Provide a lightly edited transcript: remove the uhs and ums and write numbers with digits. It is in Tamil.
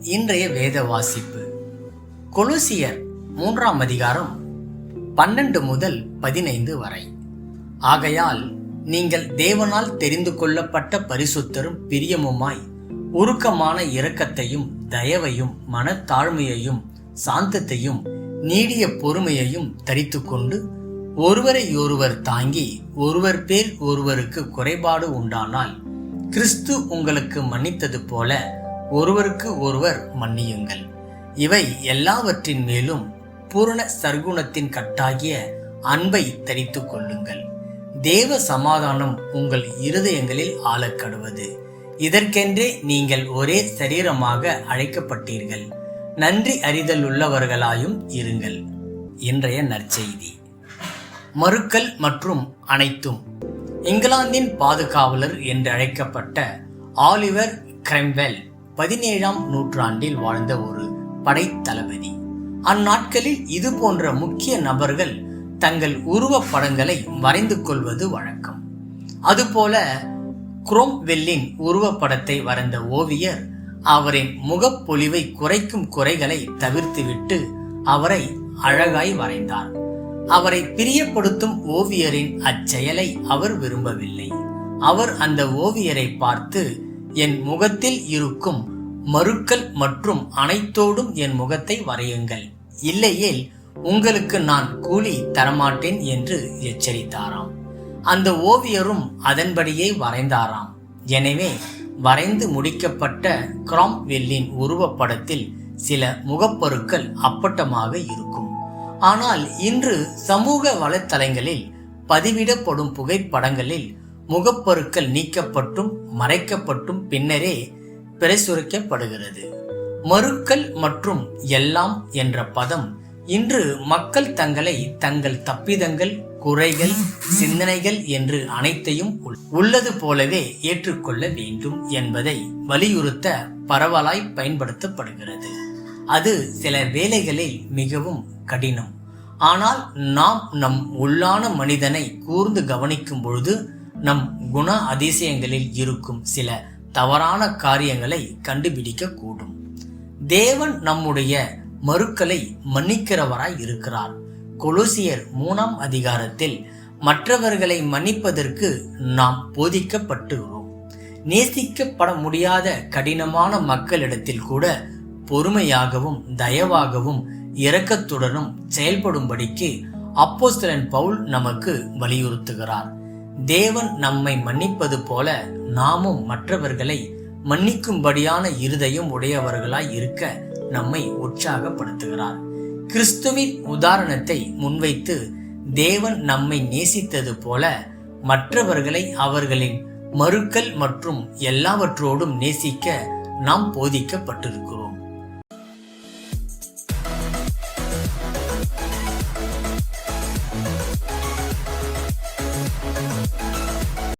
இன்றைய வேத வாசிப்பு கொலோசியர் 3ஆம் அதிகாரம் 12 முதல் 15 வரை. ஆகையால் நீங்கள் தேவனால் தெரிந்து கொள்ளப்பட்ட பரிசுத்தரும் பிரியமுமாய் உருக்கமான இரக்கத்தையும் தயவையும் மனத்தாழ்மையையும் சாந்தத்தையும் நீடிய பொறுமையையும் தரித்துக்கொண்டு ஒருவரையொருவர் தாங்கி ஒருவர் பேர் ஒருவருக்கு குறைபாடு உண்டானால் கிறிஸ்து உங்களுக்கு மன்னித்தது போல ஒருவருக்கு ஒருவர் மன்னியுங்கள். இவை எல்லாவற்றின் மேலும் பூரண சர்க்குணத்தின் கட்டாகிய அன்பை தரித்து கொள்ளுங்கள். தேவ சமாதானம் உங்கள் இருதயங்களில் ஆளக்கடுவது. இதற்கென்றே நீங்கள் ஒரே சரீரமாக அழைக்கப்பட்டீர்கள். நன்றி அறிதல் உள்ளவர்களாயும் இருங்கள். இன்றைய நற்செய்தி. மறுக்கல் மற்றும் அனைத்தும். இங்கிலாந்தின் பாதுகாவலர் என்று அழைக்கப்பட்ட ஆலிவர் கிரெம்வெல் 17ஆம் நூற்றாண்டில் வாழ்ந்த ஒரு படைத்தளபதி. அந்நாட்களில் இது போன்ற முக்கிய நபர்கள் தங்கள் உருவப் படங்களை வரைந்து கொள்வது வழக்கம். அதுபோல குரோம்வெல்லின் உருவப்படத்தை வரைந்த ஓவியர் அவரின் முகப்பொலிவை குறைக்கும் குறைகளை தவிர்த்துவிட்டு அவரை அழகாய் வரைந்தார். அவரை பிரியப்படுத்தும் ஓவியரின் அச்செயலை அவர் விரும்பவில்லை. அவர் அந்த ஓவியரை பார்த்து, என் முகத்தில் இருக்கும் மறுக்கல் மற்றும் அனைத்தோடும் என் முகத்தை வரையுங்கள், இல்லையேல் உங்களுக்கு நான் கூலி தரமாட்டேன் என்று எச்சரித்தாராம். அந்த ஓவியரும் அதன்படியே வரைந்தாராம். எனவே வரைந்து முடிக்கப்பட்ட கிராம்வெல்லின் உருவப்படத்தில் சில முகப்பருக்கள் அப்பட்டமாக இருக்கும். ஆனால் இன்று சமூக வலைத்தளங்களில் பதிவிடப்படும் புகைப்படங்களில் முகப்பருக்கள் நீக்கப்பட்டும் மறைக்கப்பட்டும் பின்னரே பிரசுரிக்கப்படுகிறது. மறுக்கல் மற்றும் எல்லாம் என்ற பதம் இன்று மக்கள் தங்களை தங்கள் தப்பிதங்கள், குறைகள், சிந்தனைகள் என்று அனைத்தையும் உள்ளது போலவே ஏற்றுக்கொள்ள வேண்டும் என்பதை வலியுறுத்த பரவலாய் பயன்படுத்தப்படுகிறது. அது சில வேளைகளில் மிகவும் கடினம். ஆனால் நாம் நம் உள்ளான மனிதனை கூர்ந்து கவனிக்கும் பொழுது நம் குண அதிசயங்களில் இருக்கும் சில தவறான காரியங்களை கண்டுபிடிக்க கூடும். தேவன் நம்முடைய மறுக்களை மன்னிக்கிறவராய் இருக்கிறார். கொலோசியர் 3ஆம் அதிகாரத்தில் மற்றவர்களை மன்னிப்பதற்கு நாம் போதிக்கப்பட்டுகிறோம். நேசிக்கப்பட முடியாத கடினமான மக்களிடத்தில் கூட பொறுமையாகவும் தயவாகவும் இரக்கத்துடனும் செயல்படும்படிக்கு அப்போஸ்தலன் பவுல் நமக்கு வலியுறுத்துகிறார். தேவன் நம்மை மன்னிப்பது போல நாமும் மற்றவர்களை மன்னிக்கும்படியான இருதயம் உடையவர்களாய் இருக்க நம்மை உற்சாகப்படுத்துகிறார். கிறிஸ்துவின் உதாரணத்தை முன்வைத்து தேவன் நம்மை நேசித்தது போல மற்றவர்களை அவர்களின் மறுக்கல் மற்றும் எல்லாவற்றோடும் நேசிக்க நாம் போதிக்கப்பட்டிருக்கிறோம்.